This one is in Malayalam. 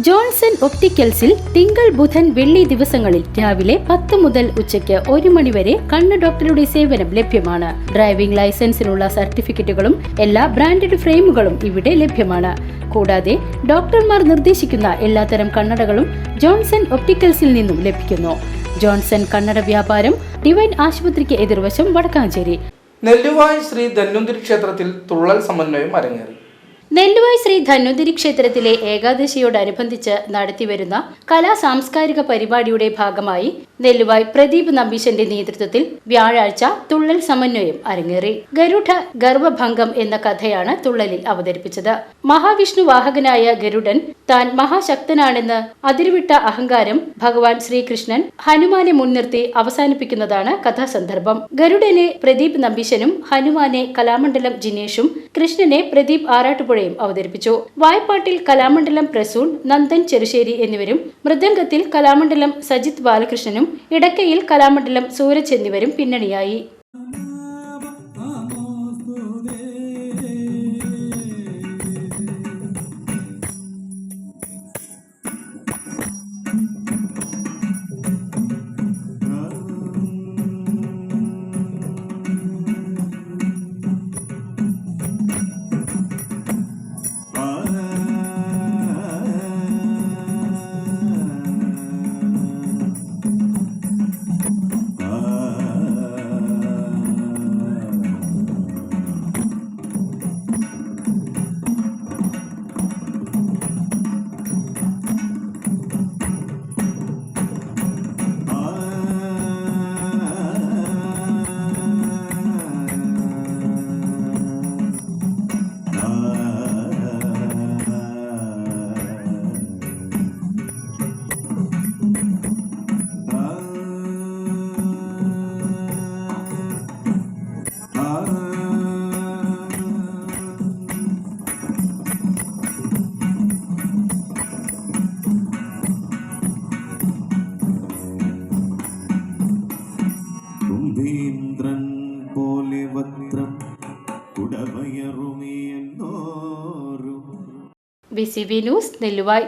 ജോൺസൺ ഒപ്റ്റിക്കൽസിൽ തിങ്കൾ ബുധൻ വെള്ളി ദിവസങ്ങളിൽ രാവിലെ 10 മുതൽ ഉച്ചയ്ക്ക് 1 മണി വരെ കണ്ണ് ഡോക്ടറുടെ സേവനം ലഭ്യമാണ്. ഡ്രൈവിംഗ് ലൈസൻസിനുള്ള സർട്ടിഫിക്കറ്റുകളും എല്ലാ ബ്രാൻഡഡ് ഫ്രെയിമുകളും ഇവിടെ ലഭ്യമാണ്. കൂടാതെ ഡോക്ടർമാർ നിർദ്ദേശിക്കുന്ന എല്ലാത്തരം കണ്ണടകളും ജോൺസൺ ഒപ്റ്റിക്കൽസിൽ നിന്നും ലഭിക്കുന്നു. ജോൺസൺ കണ്ണട വ്യാപാരം ഡിവൈൻ ആശുപത്രിക്ക് എതിർവശം വടക്കാഞ്ചേരി. നെല്ലുവായ് ശ്രീ ധന്വന്തരി ക്ഷേത്രത്തിൽ തുള്ളൽ സമന്വയം അരങ്ങേറി. നെല്ലുവായ് ശ്രീ ധന്വന്തരി ക്ഷേത്രത്തിലെ ഏകാദശിയോടനുബന്ധിച്ച് നടത്തിവരുന്ന കലാ സാംസ്കാരിക പരിപാടിയുടെ ഭാഗമായി നെല്ലുവായ് പ്രദീപ് നമ്പീശന്റെ നേതൃത്വത്തിൽ വ്യാഴാഴ്ച തുള്ളൽ സമന്വയം അരങ്ങേറി. ഗരുഡ ഗർവഭംഗം എന്ന കഥയാണ് തുള്ളലിൽ അവതരിപ്പിച്ചത്. മഹാവിഷ്ണു വാഹകനായ ഗരുഡൻ താൻ മഹാശക്തനാണെന്ന് അതിരുവിട്ട അഹങ്കാരം ഭഗവാൻ ശ്രീകൃഷ്ണൻ ഹനുമാനെ മുൻനിർത്തി അവസാനിപ്പിക്കുന്നതാണ് കഥാസന്ദർഭം. ഗരുഡനെ പ്രദീപ് നമ്പീശനും ഹനുമാനെ കലാമണ്ഡലം ജിനേഷും കൃഷ്ണനെ പ്രദീപ് ആറാട്ടുപുഴയും അവതരിപ്പിച്ചു. വായ്പാട്ടിൽ കലാമണ്ഡലം പ്രസൂൺ, നന്ദൻ ചെറുശ്ശേരി എന്നിവരും, മൃദംഗത്തിൽ കലാമണ്ഡലം സജിത് ബാലകൃഷ്ണനും, ഇടക്കയിൽ കലാമണ്ഡലം സൂരജ് എന്നിവരും പിന്നണിയായി. BCB news Nelluvai.